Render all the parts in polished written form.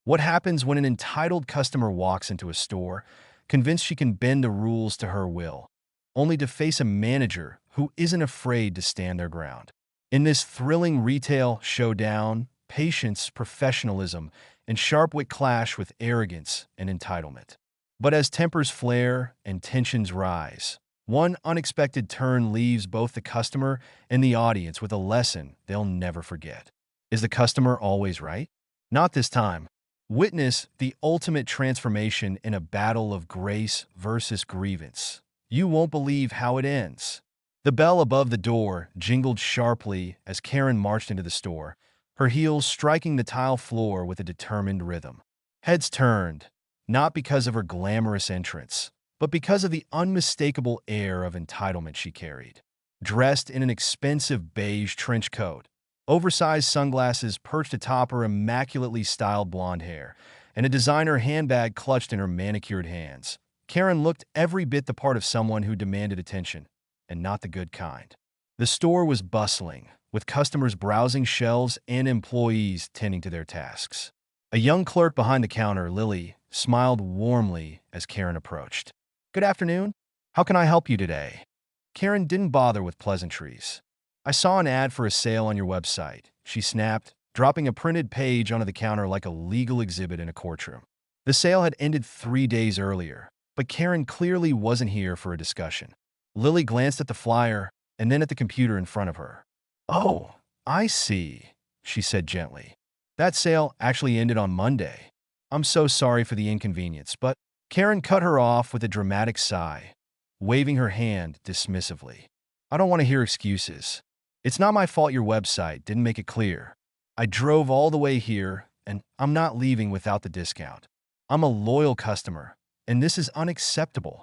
What happens when an entitled customer walks into a store, convinced she can bend the rules to her will, only to face a manager who isn't afraid to stand their ground? In this thrilling retail showdown, patience, professionalism, and sharp wit clash with arrogance and entitlement. But as tempers flare and tensions rise, one unexpected turn leaves both the customer and the audience with a lesson they'll never forget. Is the customer always right? Not this time. Witness the ultimate transformation in a battle of grace versus grievance. You won't believe how it ends. The bell above the door jingled sharply as Karen marched into the store, her heels striking the tile floor with a determined rhythm. Heads turned, not because of her glamorous entrance, but because of the unmistakable air of entitlement she carried. Dressed in an expensive beige trench coat, oversized sunglasses perched atop her immaculately styled blonde hair, and a designer handbag clutched in her manicured hands, Karen looked every bit the part of someone who demanded attention, and not the good kind. The store was bustling, with customers browsing shelves and employees tending to their tasks. A young clerk behind the counter, Lily, smiled warmly as Karen approached. "Good afternoon. How can I help you today?" Karen didn't bother with pleasantries. "I saw an ad for a sale on your website," she snapped, dropping a printed page onto the counter like a legal exhibit in a courtroom. The sale had ended 3 days earlier, but Karen clearly wasn't here for a discussion. Lily glanced at the flyer and then at the computer in front of her. "Oh, I see," she said gently. "That sale actually ended on Monday. I'm so sorry for the inconvenience, but—" Karen cut her off with a dramatic sigh, waving her hand dismissively. "I don't want to hear excuses. It's not my fault your website didn't make it clear. I drove all the way here, and I'm not leaving without the discount. I'm a loyal customer, and this is unacceptable."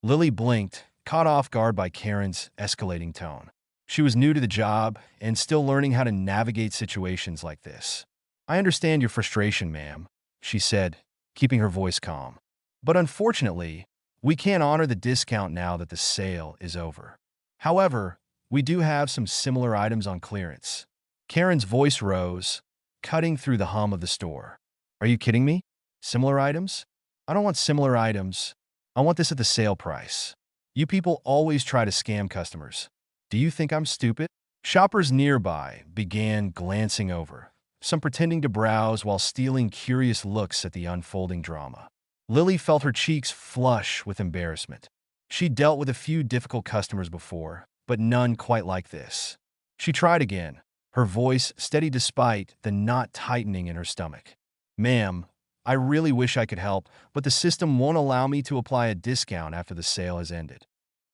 Lily blinked, caught off guard by Karen's escalating tone. She was new to the job and still learning how to navigate situations like this. "I understand your frustration, ma'am," she said, keeping her voice calm. "But unfortunately, we can't honor the discount now that the sale is over. However, we do have some similar items on clearance." Karen's voice rose, cutting through the hum of the store. "Are you kidding me? Similar items? I don't want similar items. I want this at the sale price. You people always try to scam customers. Do you think I'm stupid?" Shoppers nearby began glancing over, some pretending to browse while stealing curious looks at the unfolding drama. Lily felt her cheeks flush with embarrassment. She'd dealt with a few difficult customers before, but none quite like this. She tried again, her voice steady despite the knot tightening in her stomach. "Ma'am, I really wish I could help, but the system won't allow me to apply a discount after the sale has ended."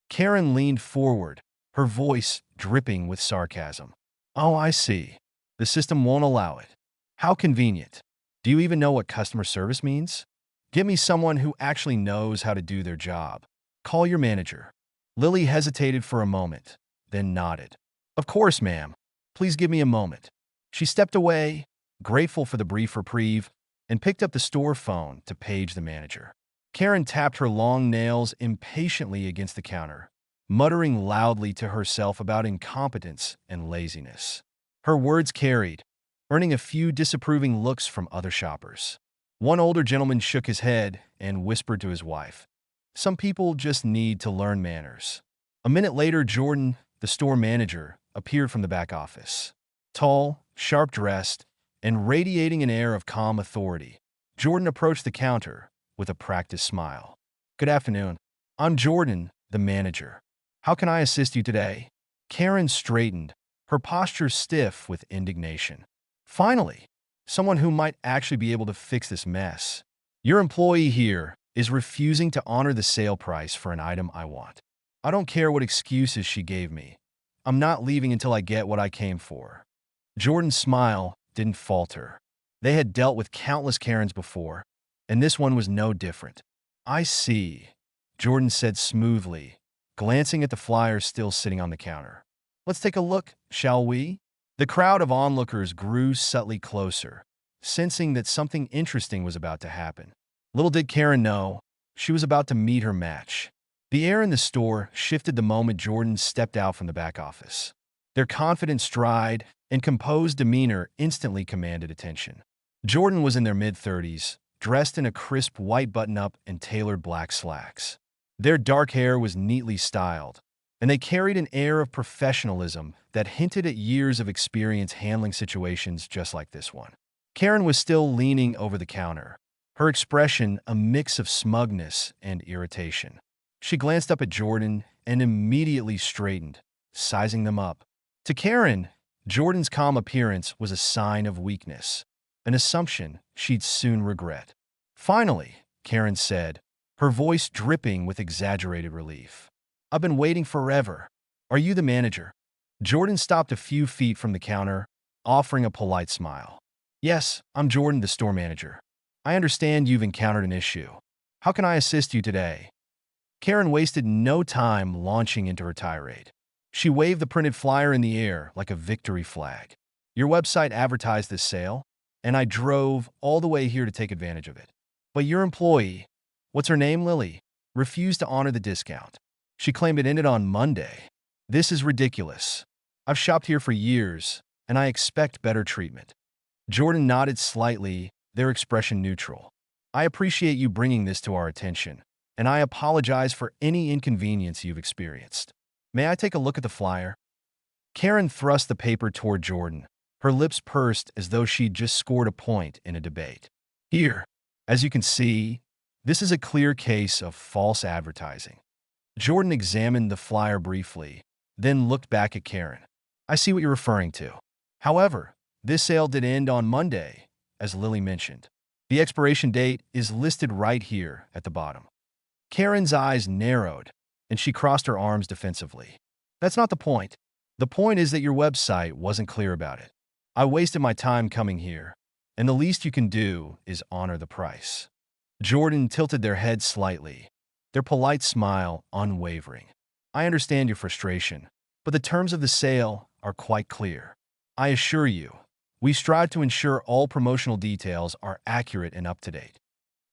Karen leaned forward, her voice dripping with sarcasm. "Oh, I see. The system won't allow it. How convenient. Do you even know what customer service means? Get me someone who actually knows how to do their job. Call your manager." Lily hesitated for a moment, then nodded. "Of course, ma'am. Please give me a moment." She stepped away, grateful for the brief reprieve, and picked up the store phone to page the manager. Karen tapped her long nails impatiently against the counter, muttering loudly to herself about incompetence and laziness. Her words carried, earning a few disapproving looks from other shoppers. One older gentleman shook his head and whispered to his wife, "Some people just need to learn manners." A minute later, Jordan, the store manager, appeared from the back office. Tall, sharp-dressed, and radiating an air of calm authority, Jordan approached the counter with a practiced smile. "Good afternoon. I'm Jordan, the manager. How can I assist you today?" Karen straightened, her posture stiff with indignation. "Finally, someone who might actually be able to fix this mess. Your employee here is refusing to honor the sale price for an item I want. I don't care what excuses she gave me. I'm not leaving until I get what I came for." Jordan's smile didn't falter. They had dealt with countless Karens before, and this one was no different. "I see," Jordan said smoothly, glancing at the flyers still sitting on the counter. "Let's take a look, shall we?" The crowd of onlookers grew subtly closer, sensing that something interesting was about to happen. Little did Karen know, she was about to meet her match. The air in the store shifted the moment Jordan stepped out from the back office. Their confident stride and composed demeanor instantly commanded attention. Jordan was in their mid-30s, dressed in a crisp white button-up and tailored black slacks. Their dark hair was neatly styled, and they carried an air of professionalism that hinted at years of experience handling situations just like this one. Karen was still leaning over the counter, her expression a mix of smugness and irritation. She glanced up at Jordan and immediately straightened, sizing them up. To Karen, Jordan's calm appearance was a sign of weakness, an assumption she'd soon regret. Finally, Karen said, her voice dripping with exaggerated relief. "I've been waiting forever. Are you the manager?" Jordan stopped a few feet from the counter, offering a polite smile. "Yes, I'm Jordan, the store manager. I understand you've encountered an issue. How can I assist you today?" Karen wasted no time launching into her tirade. She waved the printed flyer in the air like a victory flag. "Your website advertised this sale, and I drove all the way here to take advantage of it. But your employee, what's her name, Lily, refused to honor the discount. She claimed it ended on Monday. This is ridiculous. I've shopped here for years, and I expect better treatment." Jordan nodded slightly, their expression neutral. "I appreciate you bringing this to our attention, and I apologize for any inconvenience you've experienced. May I take a look at the flyer?" Karen thrust the paper toward Jordan, her lips pursed as though she'd just scored a point in a debate. "Here, as you can see, this is a clear case of false advertising." Jordan examined the flyer briefly, then looked back at Karen. "I see what you're referring to. However, this sale did end on Monday, as Lily mentioned. The expiration date is listed right here at the bottom." Karen's eyes narrowed, and she crossed her arms defensively. "That's not the point. The point is that your website wasn't clear about it. I wasted my time coming here, and the least you can do is honor the price." Jordan tilted their head slightly, their polite smile unwavering. "I understand your frustration, but the terms of the sale are quite clear. I assure you, we strive to ensure all promotional details are accurate and up-to-date."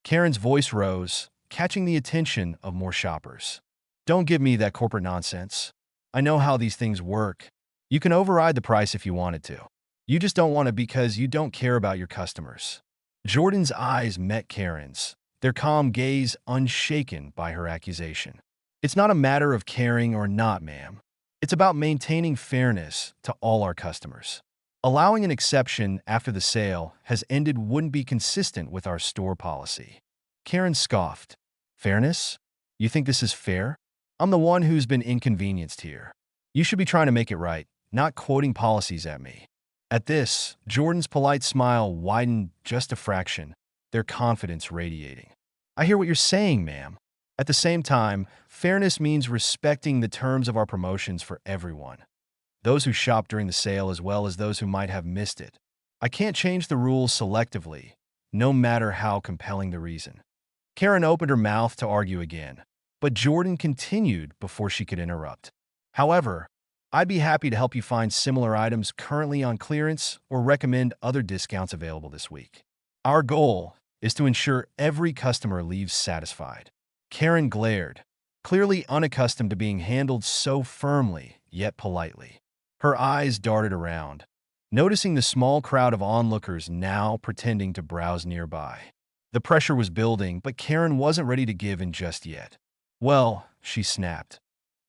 Karen's voice rose, catching the attention of more shoppers. "Don't give me that corporate nonsense. I know how these things work. You can override the price if you wanted to. You just don't want to because you don't care about your customers." Jordan's eyes met Karen's, their calm gaze unshaken by her accusation. "It's not a matter of caring or not, ma'am. It's about maintaining fairness to all our customers. Allowing an exception after the sale has ended wouldn't be consistent with our store policy." Karen scoffed. "Fairness? You think this is fair? I'm the one who's been inconvenienced here. You should be trying to make it right, not quoting policies at me." At this, Jordan's polite smile widened just a fraction, their confidence radiating. "I hear what you're saying, ma'am. At the same time, fairness means respecting the terms of our promotions for everyone, those who shop during the sale as well as those who might have missed it. I can't change the rules selectively, no matter how compelling the reason." Karen opened her mouth to argue again, but Jordan continued before she could interrupt. "However, I'd be happy to help you find similar items currently on clearance or recommend other discounts available this week. Our goal is to ensure every customer leaves satisfied." Karen glared, clearly unaccustomed to being handled so firmly yet politely. Her eyes darted around, noticing the small crowd of onlookers now pretending to browse nearby. The pressure was building, but Karen wasn't ready to give in just yet. "Well," she snapped,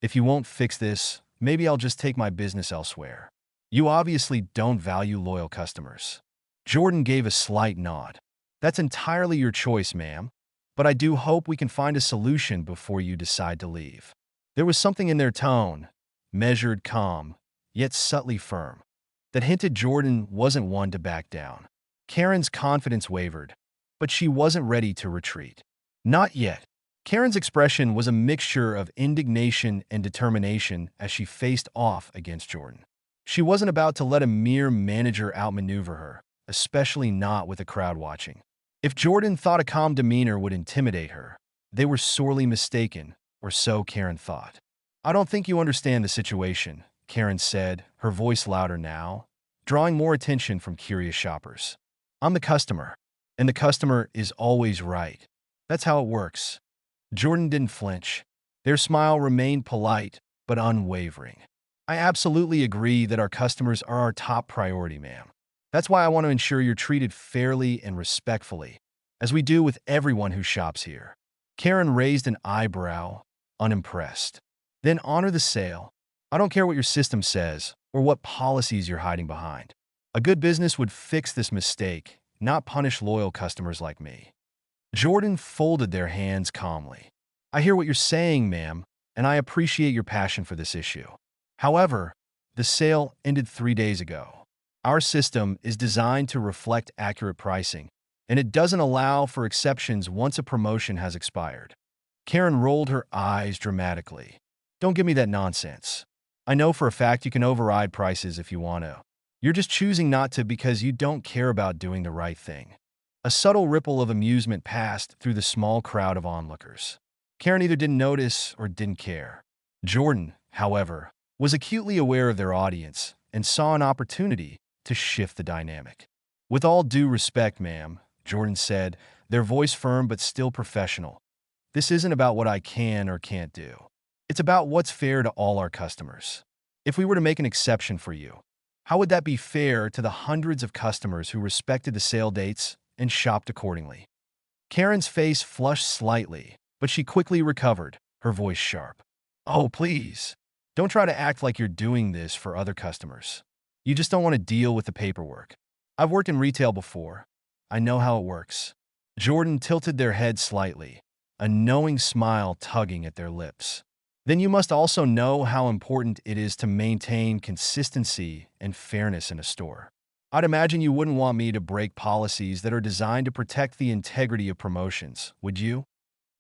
"if you won't fix this, maybe I'll just take my business elsewhere. You obviously don't value loyal customers." Jordan gave a slight nod. "That's entirely your choice, ma'am, but I do hope we can find a solution before you decide to leave." There was something in their tone, measured, calm, yet subtly firm, that hinted Jordan wasn't one to back down. Karen's confidence wavered, but she wasn't ready to retreat. Not yet. Karen's expression was a mixture of indignation and determination as she faced off against Jordan. She wasn't about to let a mere manager outmaneuver her, especially not with a crowd watching. If Jordan thought a calm demeanor would intimidate her, they were sorely mistaken, or so Karen thought. "I don't think you understand the situation," Karen said, her voice louder now, drawing more attention from curious shoppers. "I'm the customer, and the customer is always right. That's how it works." Jordan didn't flinch. Their smile remained polite, but unwavering. "I absolutely agree that our customers are our top priority, ma'am. That's why I want to ensure you're treated fairly and respectfully, as we do with everyone who shops here. Karen raised an eyebrow, unimpressed. Then honor the sale. I don't care what your system says or what policies you're hiding behind. A good business would fix this mistake, not punish loyal customers like me. Jordan folded their hands calmly. I hear what you're saying, ma'am, and I appreciate your passion for this issue. However, the sale ended 3 days ago. Our system is designed to reflect accurate pricing, and it doesn't allow for exceptions once a promotion has expired. Karen rolled her eyes dramatically. Don't give me that nonsense. I know for a fact you can override prices if you want to. You're just choosing not to because you don't care about doing the right thing. A subtle ripple of amusement passed through the small crowd of onlookers. Karen either didn't notice or didn't care. Jordan, however, was acutely aware of their audience and saw an opportunity to shift the dynamic. With all due respect, ma'am, Jordan said, their voice firm but still professional. This isn't about what I can or can't do. It's about what's fair to all our customers. If we were to make an exception for you, how would that be fair to the hundreds of customers who respected the sale dates and shopped accordingly? Karen's face flushed slightly, but she quickly recovered, her voice sharp. Oh, please. Don't try to act like you're doing this for other customers. You just don't want to deal with the paperwork. I've worked in retail before. I know how it works. Jordan tilted their head slightly, a knowing smile tugging at their lips. Then you must also know how important it is to maintain consistency and fairness in a store. I'd imagine you wouldn't want me to break policies that are designed to protect the integrity of promotions, would you?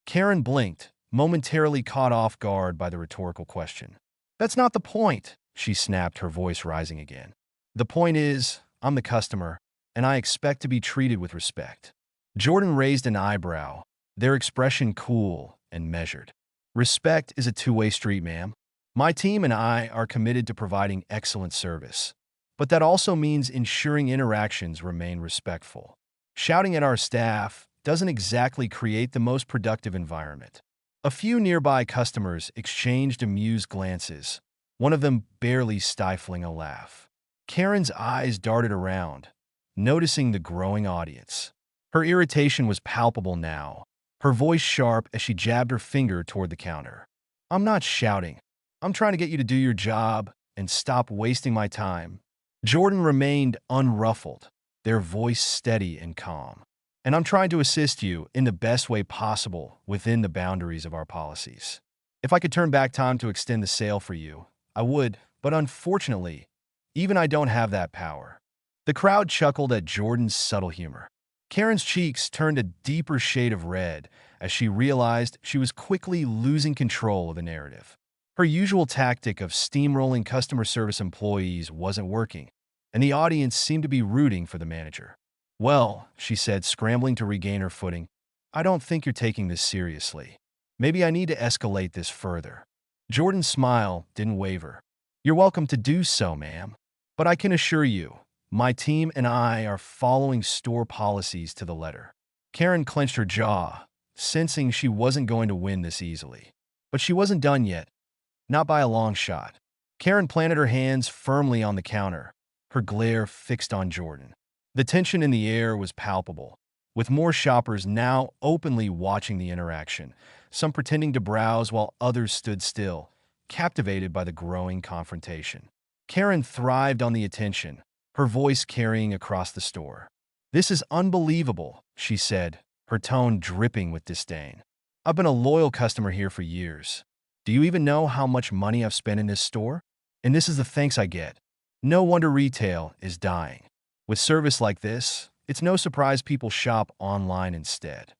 Karen blinked, momentarily caught off guard by the rhetorical question. That's not the point, she snapped, her voice rising again. The point is, I'm the customer, and I expect to be treated with respect. Jordan raised an eyebrow, their expression cool and measured. Respect is a two-way street, ma'am. My team and I are committed to providing excellent service, but that also means ensuring interactions remain respectful. Shouting at our staff doesn't exactly create the most productive environment. A few nearby customers exchanged amused glances, one of them barely stifling a laugh. Karen's eyes darted around, noticing the growing audience. Her irritation was palpable now, her voice sharp as she jabbed her finger toward the counter. I'm not shouting. I'm trying to get you to do your job and stop wasting my time. Jordan remained unruffled, their voice steady and calm. And I'm trying to assist you in the best way possible within the boundaries of our policies. If I could turn back time to extend the sale for you, I would, but unfortunately, even I don't have that power. The crowd chuckled at Jordan's subtle humor. Karen's cheeks turned a deeper shade of red as she realized she was quickly losing control of the narrative. Her usual tactic of steamrolling customer service employees wasn't working, and the audience seemed to be rooting for the manager. Well, she said, scrambling to regain her footing, I don't think you're taking this seriously. Maybe I need to escalate this further. Jordan's smile didn't waver. You're welcome to do so, ma'am. But I can assure you, my team and I are following store policies to the letter. Karen clenched her jaw, sensing she wasn't going to win this easily. But she wasn't done yet. Not by a long shot. Karen planted her hands firmly on the counter, her glare fixed on Jordan. The tension in the air was palpable, with more shoppers now openly watching the interaction, some pretending to browse while others stood still, captivated by the growing confrontation. Karen thrived on the attention, her voice carrying across the store. This is unbelievable, she said, her tone dripping with disdain. I've been a loyal customer here for years. Do you even know how much money I've spent in this store? And this is the thanks I get. No wonder retail is dying. With service like this, it's no surprise people shop online instead.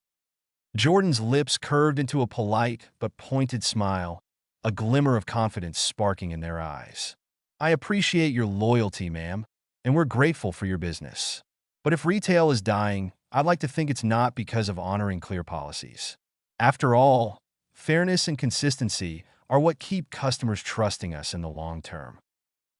Jordan's lips curved into a polite but pointed smile, a glimmer of confidence sparking in their eyes. I appreciate your loyalty, ma'am, and we're grateful for your business. But if retail is dying, I'd like to think it's not because of honoring clear policies. After all, fairness and consistency are what keep customers trusting us in the long term.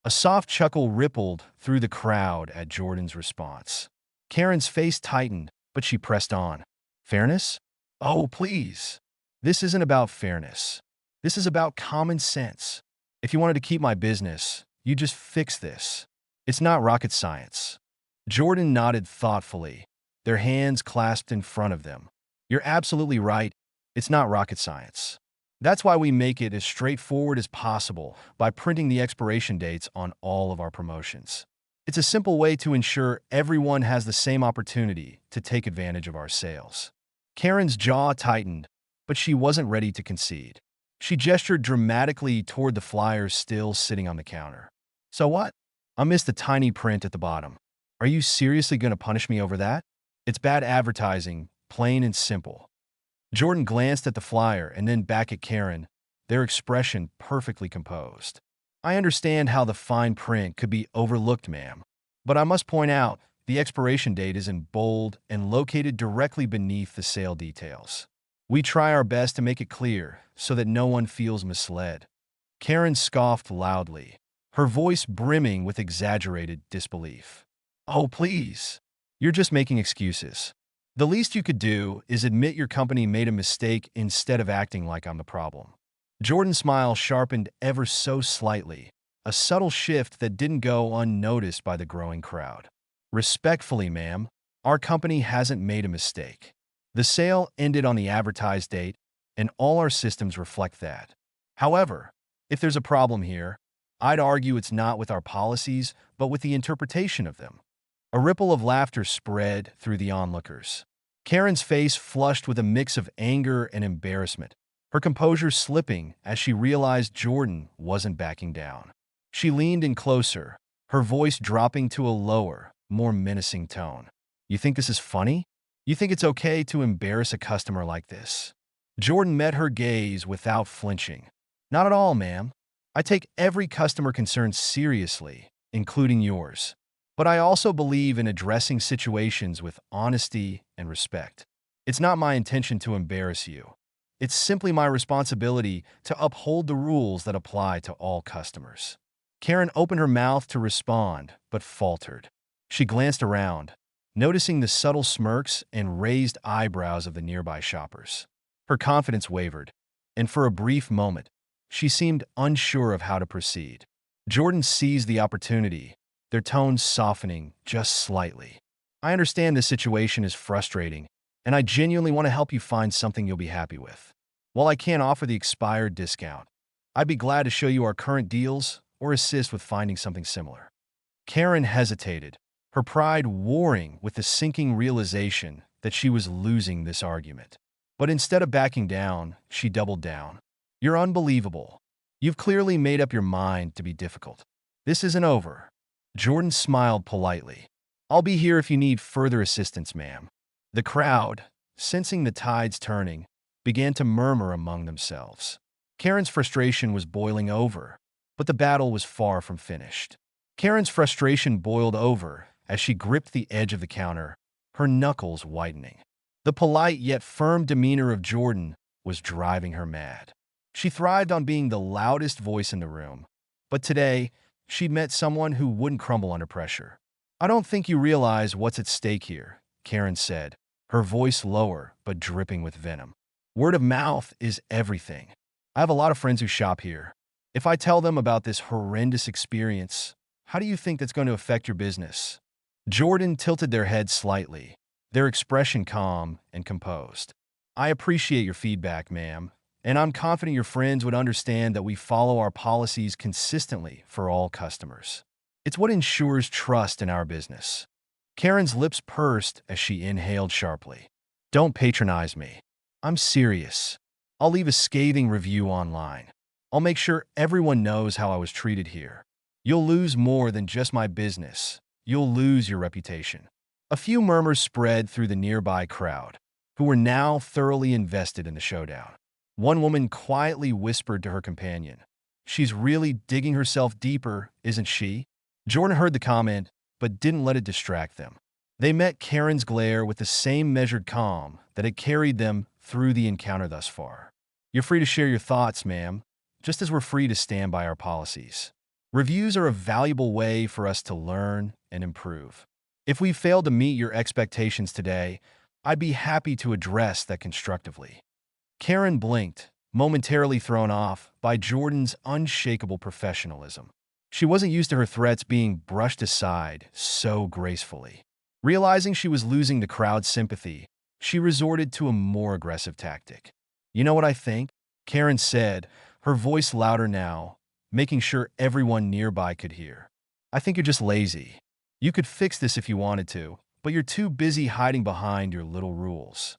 A soft chuckle rippled through the crowd at Jordan's response. Karen's face tightened, but she pressed on. Fairness? Oh, please. This isn't about fairness. This is about common sense. If you wanted to keep my business, you just fix this. It's not rocket science. Jordan nodded thoughtfully, their hands clasped in front of them. You're absolutely right. It's not rocket science. That's why we make it as straightforward as possible by printing the expiration dates on all of our promotions. It's a simple way to ensure everyone has the same opportunity to take advantage of our sales. Karen's jaw tightened, but she wasn't ready to concede. She gestured dramatically toward the flyers still sitting on the counter. So what? I missed the tiny print at the bottom. Are you seriously going to punish me over that? It's bad advertising, plain and simple. Jordan glanced at the flyer and then back at Karen, their expression perfectly composed. I understand how the fine print could be overlooked, ma'am. But I must point out, the expiration date is in bold and located directly beneath the sale details. We try our best to make it clear so that no one feels misled. Karen scoffed loudly, her voice brimming with exaggerated disbelief. Oh, please. You're just making excuses. The least you could do is admit your company made a mistake instead of acting like I'm the problem. Jordan's smile sharpened ever so slightly, a subtle shift that didn't go unnoticed by the growing crowd. Respectfully, ma'am, our company hasn't made a mistake. The sale ended on the advertised date, and all our systems reflect that. However, if there's a problem here, I'd argue it's not with our policies, but with the interpretation of them. A ripple of laughter spread through the onlookers. Karen's face flushed with a mix of anger and embarrassment, her composure slipping as she realized Jordan wasn't backing down. She leaned in closer, her voice dropping to a lower, more menacing tone. You think this is funny? You think it's okay to embarrass a customer like this? Jordan met her gaze without flinching. Not at all, ma'am. I take every customer concern seriously, including yours. But I also believe in addressing situations with honesty and respect. It's not my intention to embarrass you. It's simply my responsibility to uphold the rules that apply to all customers. Karen opened her mouth to respond, but faltered. She glanced around, noticing the subtle smirks and raised eyebrows of the nearby shoppers. Her confidence wavered, and for a brief moment, she seemed unsure of how to proceed. Jordan seized the opportunity, their tones softening just slightly. I understand this situation is frustrating, and I genuinely want to help you find something you'll be happy with. While I can't offer the expired discount, I'd be glad to show you our current deals or assist with finding something similar. Karen hesitated, her pride warring with the sinking realization that she was losing this argument. But instead of backing down, she doubled down. You're unbelievable. You've clearly made up your mind to be difficult. This isn't over. Jordan smiled politely. I'll be here if you need further assistance, ma'am. The crowd, sensing the tides turning, began to murmur among themselves. Karen's frustration was boiling over, but the battle was far from finished. Karen's frustration boiled over as she gripped the edge of the counter, her knuckles whitening. The polite yet firm demeanor of Jordan was driving her mad. She thrived on being the loudest voice in the room, but today, she'd met someone who wouldn't crumble under pressure. I don't think you realize what's at stake here, Karen said, her voice lower but dripping with venom. Word of mouth is everything. I have a lot of friends who shop here. If I tell them about this horrendous experience, how do you think that's going to affect your business? Jordan tilted their head slightly, their expression calm and composed. I appreciate your feedback, ma'am, and I'm confident your friends would understand that we follow our policies consistently for all customers. It's what ensures trust in our business. Karen's lips pursed as she inhaled sharply. Don't patronize me. I'm serious. I'll leave a scathing review online. I'll make sure everyone knows how I was treated here. You'll lose more than just my business. You'll lose your reputation. A few murmurs spread through the nearby crowd, who were now thoroughly invested in the showdown. One woman quietly whispered to her companion, "She's really digging herself deeper, isn't she?" Jordan heard the comment, but didn't let it distract them. They met Karen's glare with the same measured calm that had carried them through the encounter thus far. You're free to share your thoughts, ma'am, just as we're free to stand by our policies. Reviews are a valuable way for us to learn and improve. If we failed to meet your expectations today, I'd be happy to address that constructively. Karen blinked, momentarily thrown off by Jordan's unshakable professionalism. She wasn't used to her threats being brushed aside so gracefully. Realizing she was losing the crowd's sympathy, she resorted to a more aggressive tactic. "You know what I think?" Karen said, her voice louder now, making sure everyone nearby could hear. "I think you're just lazy. You could fix this if you wanted to, but you're too busy hiding behind your little rules.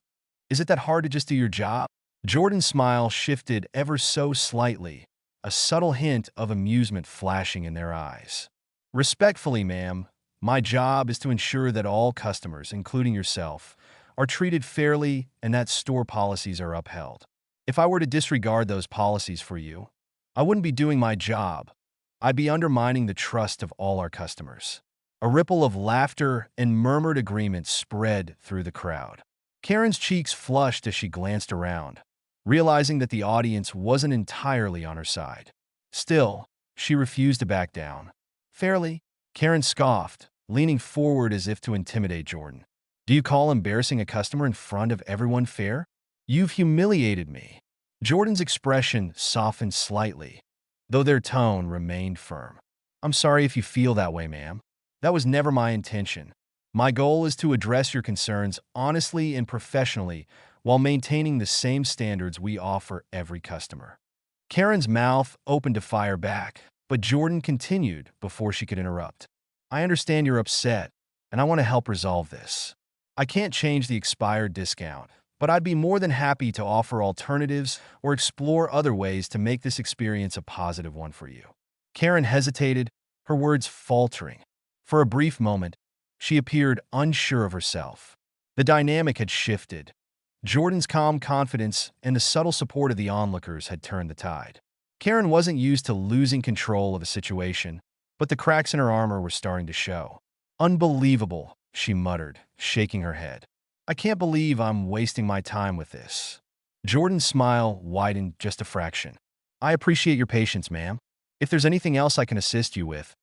Is it that hard to just do your job?" Jordan's smile shifted ever so slightly, a subtle hint of amusement flashing in their eyes. "Respectfully, ma'am, my job is to ensure that all customers, including yourself, are treated fairly and that store policies are upheld. If I were to disregard those policies for you, I wouldn't be doing my job. I'd be undermining the trust of all our customers." A ripple of laughter and murmured agreement spread through the crowd. Karen's cheeks flushed as she glanced around, realizing that the audience wasn't entirely on her side. Still, she refused to back down. "Fairly?" Karen scoffed, leaning forward as if to intimidate Jordan. "Do you call embarrassing a customer in front of everyone fair? You've humiliated me." Jordan's expression softened slightly, though their tone remained firm. "I'm sorry if you feel that way, ma'am. That was never my intention. My goal is to address your concerns honestly and professionally while maintaining the same standards we offer every customer." Karen's mouth opened to fire back, but Jordan continued before she could interrupt. "I understand you're upset, and I want to help resolve this. I can't change the expired discount, but I'd be more than happy to offer alternatives or explore other ways to make this experience a positive one for you." Karen hesitated, her words faltering. For a brief moment, she appeared unsure of herself. The dynamic had shifted. Jordan's calm confidence and the subtle support of the onlookers had turned the tide. Karen wasn't used to losing control of a situation, but the cracks in her armor were starting to show. "Unbelievable," she muttered, shaking her head. "I can't believe I'm wasting my time with this." Jordan's smile widened just a fraction. "I appreciate your patience, ma'am. If there's anything else I can assist you with,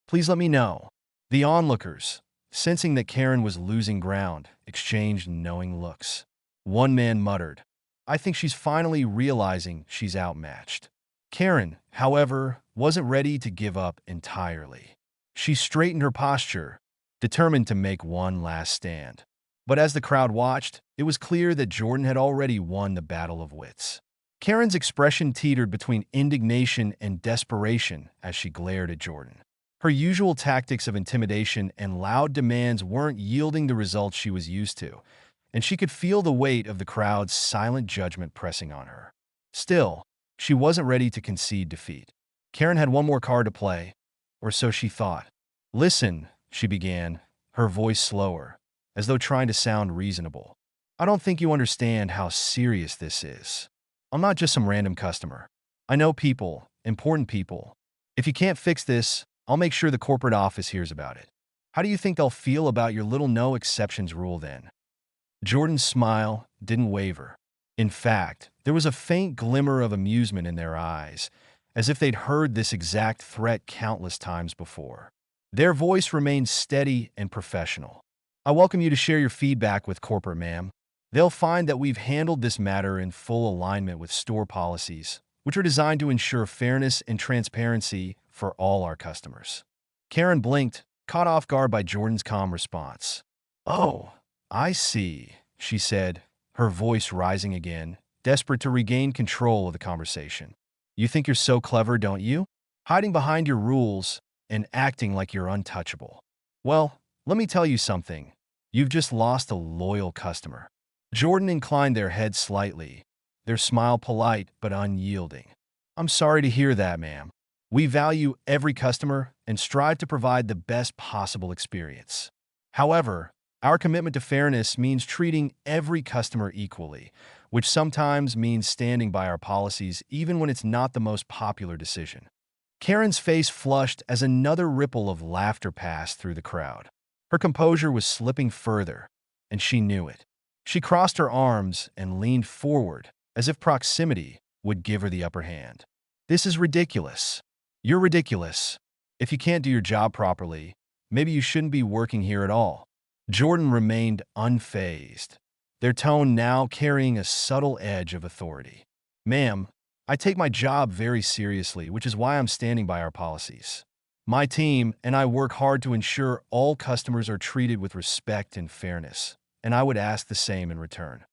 please let me know." The onlookers, sensing that Karen was losing ground, exchanged knowing looks. One man muttered, "I think she's finally realizing she's outmatched." Karen, however, wasn't ready to give up entirely. She straightened her posture, determined to make one last stand. But as the crowd watched, it was clear that Jordan had already won the battle of wits. Karen's expression teetered between indignation and desperation as she glared at Jordan. Her usual tactics of intimidation and loud demands weren't yielding the results she was used to, and she could feel the weight of the crowd's silent judgment pressing on her. Still, she wasn't ready to concede defeat. Karen had one more card to play, or so she thought. "Listen," she began, her voice slower, as though trying to sound reasonable. "I don't think you understand how serious this is. I'm not just some random customer. I know people, important people. If you can't fix this, I'll make sure the corporate office hears about it. How do you think they'll feel about your little no exceptions rule then?" Jordan's smile didn't waver. In fact, there was a faint glimmer of amusement in their eyes, as if they'd heard this exact threat countless times before. Their voice remained steady and professional. "I welcome you to share your feedback with corporate, ma'am. They'll find that we've handled this matter in full alignment with store policies, which are designed to ensure fairness and transparency for all our customers." Karen blinked, caught off guard by Jordan's calm response. "Oh, I see," she said, her voice rising again, desperate to regain control of the conversation. "You think you're so clever, don't you? Hiding behind your rules and acting like you're untouchable. Well, let me tell you something. You've just lost a loyal customer." Jordan inclined their head slightly, their smile polite but unyielding. "I'm sorry to hear that, ma'am. We value every customer and strive to provide the best possible experience. However, our commitment to fairness means treating every customer equally, which sometimes means standing by our policies even when it's not the most popular decision." Karen's face flushed as another ripple of laughter passed through the crowd. Her composure was slipping further, and she knew it. She crossed her arms and leaned forward, as if proximity would give her the upper hand. "This is ridiculous. You're ridiculous. If you can't do your job properly, maybe you shouldn't be working here at all." Jordan remained unfazed, their tone now carrying a subtle edge of authority. "Ma'am, I take my job very seriously, which is why I'm standing by our policies. My team and I work hard to ensure all customers are treated with respect and fairness, and I would ask the same in return."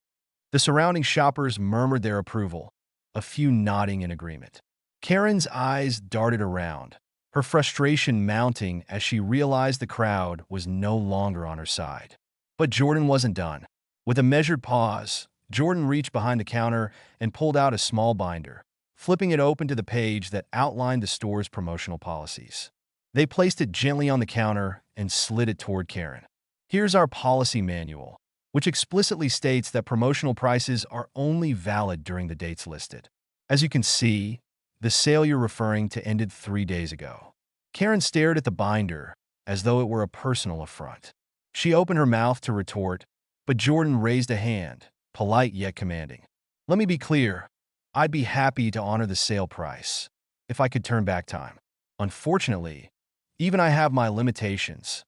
The surrounding shoppers murmured their approval, a few nodding in agreement. Karen's eyes darted around, her frustration mounting as she realized the crowd was no longer on her side. But Jordan wasn't done. With a measured pause, Jordan reached behind the counter and pulled out a small binder, flipping it open to the page that outlined the store's promotional policies. They placed it gently on the counter and slid it toward Karen. "Here's our policy manual, which explicitly states that promotional prices are only valid during the dates listed. As you can see, the sale you're referring to ended 3 days ago." Karen stared at the binder as though it were a personal affront. She opened her mouth to retort, but Jordan raised a hand, polite yet commanding. "Let me be clear. I'd be happy to honor the sale price if I could turn back time. Unfortunately, even I have my limitations."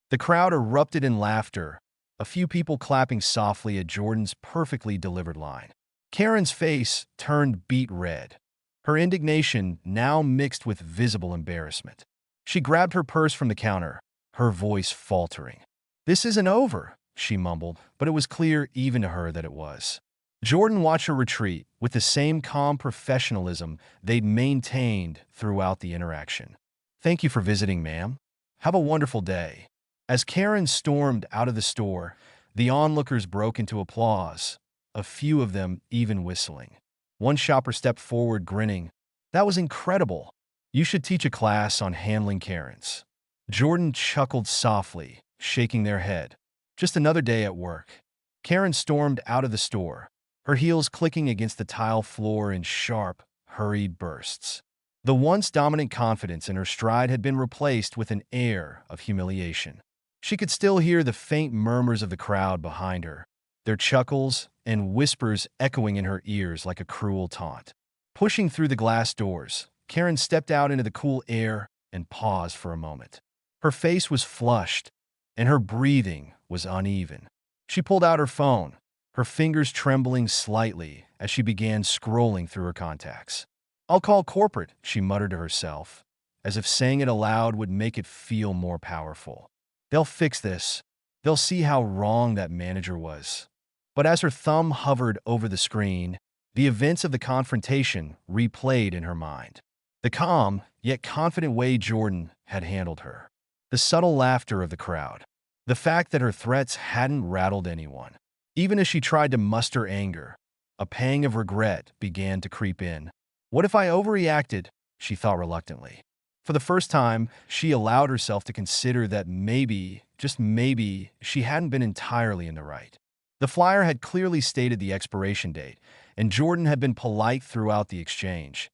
The crowd erupted in laughter, a few people clapping softly at Jordan's perfectly delivered line. Karen's face turned beet red, her indignation now mixed with visible embarrassment. She grabbed her purse from the counter, her voice faltering. "This isn't over," she mumbled, but it was clear even to her that it was. Jordan watched her retreat with the same calm professionalism they'd maintained throughout the interaction. "Thank you for visiting, ma'am. Have a wonderful day." As Karen stormed out of the store, the onlookers broke into applause, a few of them even whistling. One shopper stepped forward, grinning. "That was incredible. You should teach a class on handling Karens." Jordan chuckled softly, shaking their head. "Just another day at work." Karen stormed out of the store, her heels clicking against the tile floor in sharp, hurried bursts. The once dominant confidence in her stride had been replaced with an air of humiliation. She could still hear the faint murmurs of the crowd behind her, their chuckles and whispers echoing in her ears like a cruel taunt. Pushing through the glass doors, Karen stepped out into the cool air and paused for a moment. Her face was flushed, and her breathing was uneven. She pulled out her phone, her fingers trembling slightly as she began scrolling through her contacts. "I'll call corporate," she muttered to herself, as if saying it aloud would make it feel more powerful. "They'll fix this. They'll see how wrong that manager was." But as her thumb hovered over the screen, the events of the confrontation replayed in her mind. The calm, yet confident way Jordan had handled her. The subtle laughter of the crowd. The fact that her threats hadn't rattled anyone. Even as she tried to muster anger, a pang of regret began to creep in. "What if I overreacted?" she thought reluctantly. For the first time, she allowed herself to consider that maybe, just maybe, she hadn't been entirely in the right. The flyer had clearly stated the expiration date, and Jordan had been polite throughout the exchange,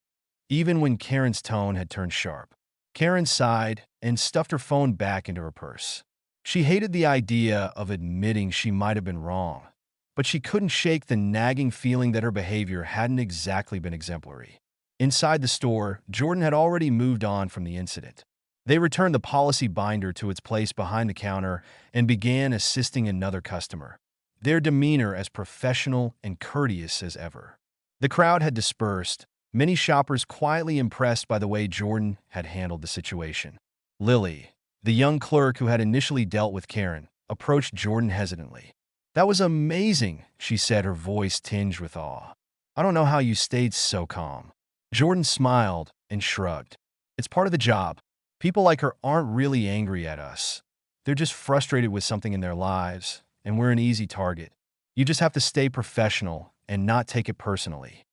even when Karen's tone had turned sharp. Karen sighed and stuffed her phone back into her purse. She hated the idea of admitting she might have been wrong, but she couldn't shake the nagging feeling that her behavior hadn't exactly been exemplary. Inside the store, Jordan had already moved on from the incident. They returned the policy binder to its place behind the counter and began assisting another customer, their demeanor as professional and courteous as ever. The crowd had dispersed, many shoppers quietly impressed by the way Jordan had handled the situation. Lily, the young clerk who had initially dealt with Karen, approached Jordan hesitantly. "That was amazing," she said, her voice tinged with awe. "I don't know how you stayed so calm." Jordan smiled and shrugged. "It's part of the job. People like her aren't really angry at us. They're just frustrated with something in their lives, and we're an easy target. You just have to stay professional and not take it personally."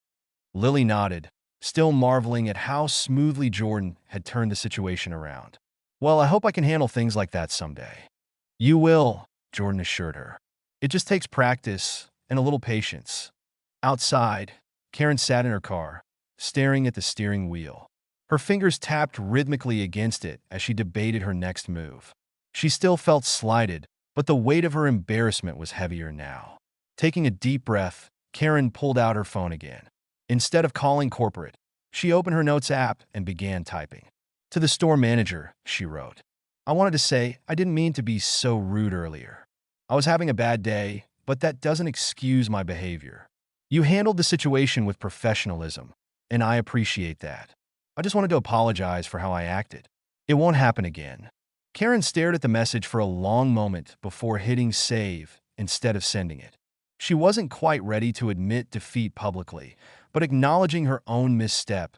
Lily nodded, still marveling at how smoothly Jordan had turned the situation around. "Well, I hope I can handle things like that someday." "You will," Jordan assured her. "It just takes practice and a little patience." Outside, Karen sat in her car, staring at the steering wheel. Her fingers tapped rhythmically against it as she debated her next move. She still felt slighted, but the weight of her embarrassment was heavier now. Taking a deep breath, Karen pulled out her phone again. Instead of calling corporate, she opened her notes app and began typing. "To the store manager," she wrote. "I wanted to say I didn't mean to be so rude earlier. I was having a bad day, but that doesn't excuse my behavior. You handled the situation with professionalism, and I appreciate that. I just wanted to apologize for how I acted. It won't happen again. Karen stared at the message for a long moment before hitting save instead of sending it. She wasn't quite ready to admit defeat publicly, but acknowledging her own misstep,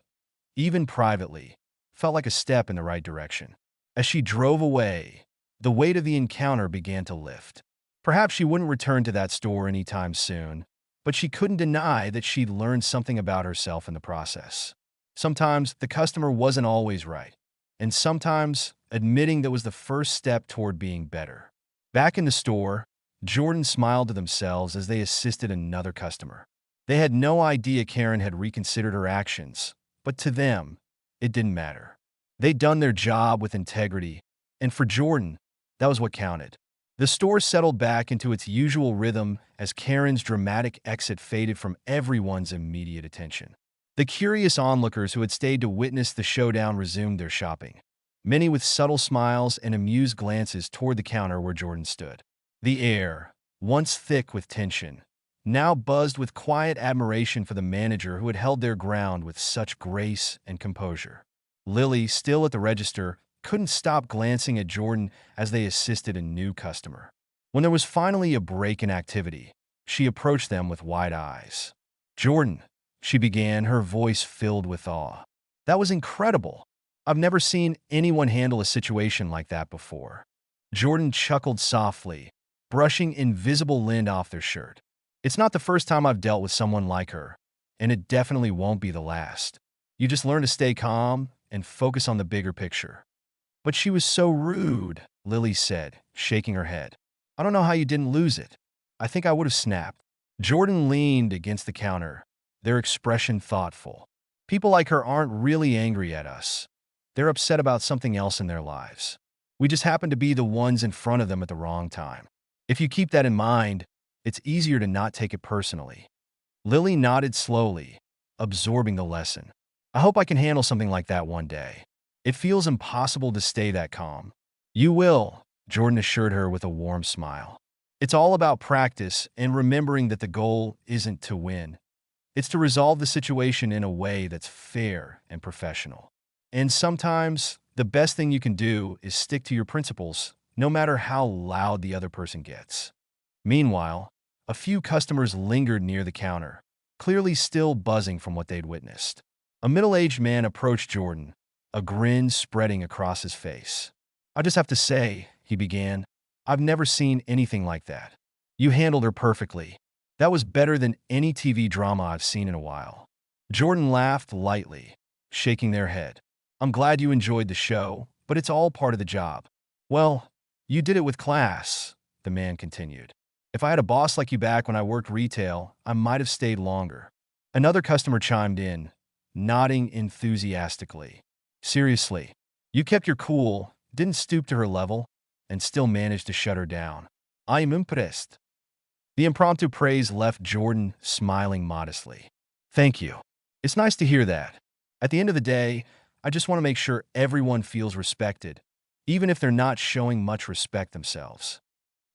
even privately, felt like a step in the right direction. As she drove away, the weight of the encounter began to lift. Perhaps she wouldn't return to that store anytime soon, but she couldn't deny that she'd learned something about herself in the process. Sometimes the customer wasn't always right, and sometimes admitting that was the first step toward being better. Back in the store, Jordan smiled to themselves as they assisted another customer. They had no idea Karen had reconsidered her actions, but to them, it didn't matter. They'd done their job with integrity, and for Jordan, that was what counted. The store settled back into its usual rhythm as Karen's dramatic exit faded from everyone's immediate attention. The curious onlookers who had stayed to witness the showdown resumed their shopping, many with subtle smiles and amused glances toward the counter where Jordan stood. The air, once thick with tension, now buzzed with quiet admiration for the manager who had held their ground with such grace and composure. Lily, still at the register, couldn't stop glancing at Jordan as they assisted a new customer. When there was finally a break in activity, she approached them with wide eyes. "Jordan," she began, her voice filled with awe. "That was incredible. I've never seen anyone handle a situation like that before." Jordan chuckled softly, brushing invisible lint off their shirt. "It's not the first time I've dealt with someone like her, and it definitely won't be the last. You just learn to stay calm and focus on the bigger picture." "But she was so rude," Lily said, shaking her head. "I don't know how you didn't lose it. I think I would have snapped." Jordan leaned against the counter, their expression thoughtful. "People like her aren't really angry at us. They're upset about something else in their lives. We just happen to be the ones in front of them at the wrong time. If you keep that in mind, it's easier to not take it personally." Lily nodded slowly, absorbing the lesson. "I hope I can handle something like that one day. It feels impossible to stay that calm." "You will," Jordan assured her with a warm smile. "It's all about practice and remembering that the goal isn't to win. It's to resolve the situation in a way that's fair and professional. And sometimes, the best thing you can do is stick to your principles, no matter how loud the other person gets." Meanwhile, a few customers lingered near the counter, clearly still buzzing from what they'd witnessed. A middle-aged man approached Jordan, a grin spreading across his face. "I just have to say," he began, "I've never seen anything like that. You handled her perfectly. That was better than any TV drama I've seen in a while." Jordan laughed lightly, shaking their head. "I'm glad you enjoyed the show, but it's all part of the job." "Well, you did it with class," the man continued. "If I had a boss like you back when I worked retail, I might have stayed longer." Another customer chimed in, nodding enthusiastically. "Seriously, you kept your cool, didn't stoop to her level, and still managed to shut her down. I'm impressed." The impromptu praise left Jordan smiling modestly. "Thank you. It's nice to hear that. At the end of the day, I just want to make sure everyone feels respected, even if they're not showing much respect themselves."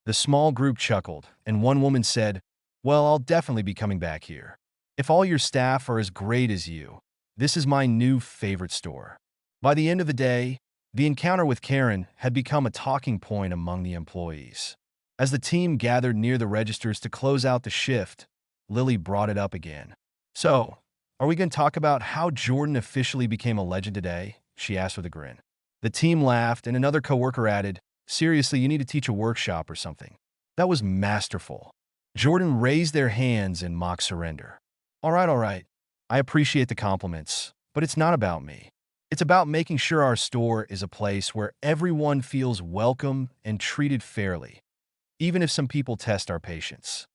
The small group chuckled, and one woman said, "Well, I'll definitely be coming back here. If all your staff are as great as you, this is my new favorite store." By the end of the day, the encounter with Karen had become a talking point among the employees. As the team gathered near the registers to close out the shift, Lily brought it up again. "So, are we going to talk about how Jordan officially became a legend today?" she asked with a grin. The team laughed, and another coworker added, "Seriously, you need to teach a workshop or something." That was masterful. Jordan raised their hands in mock surrender. All right. I appreciate the compliments, but it's not about me. It's about making sure our store is a place where everyone feels welcome and treated fairly, even if some people test our patience."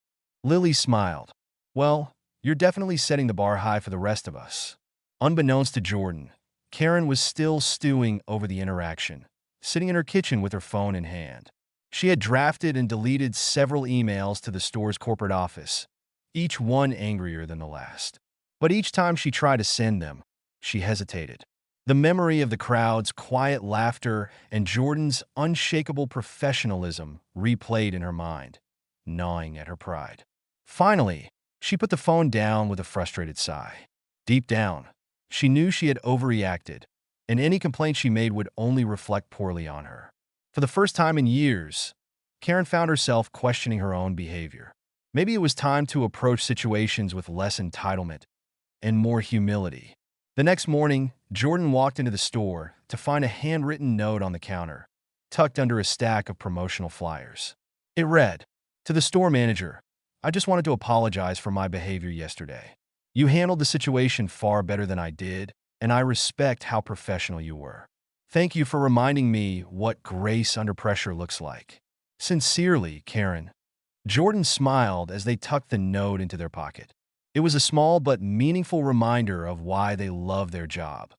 Lily smiled. "Well, you're definitely setting the bar high for the rest of us." Unbeknownst to Jordan, Karen was still stewing over the interaction, sitting in her kitchen with her phone in hand. She had drafted and deleted several emails to the store's corporate office, each one angrier than the last. But each time she tried to send them, she hesitated. The memory of the crowd's quiet laughter and Jordan's unshakable professionalism replayed in her mind, gnawing at her pride. Finally, she put the phone down with a frustrated sigh. Deep down, she knew she had overreacted, and any complaint she made would only reflect poorly on her. For the first time in years, Karen found herself questioning her own behavior. Maybe it was time to approach situations with less entitlement and more humility. The next morning, Jordan walked into the store to find a handwritten note on the counter, tucked under a stack of promotional flyers. It read, "To the store manager, I just wanted to apologize for my behavior yesterday. You handled the situation far better than I did, and I respect how professional you were. Thank you for reminding me what grace under pressure looks like. Sincerely, Karen." Jordan smiled as they tucked the note into their pocket. It was a small but meaningful reminder of why they love their job,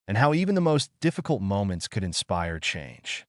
and how even the most difficult moments could inspire change.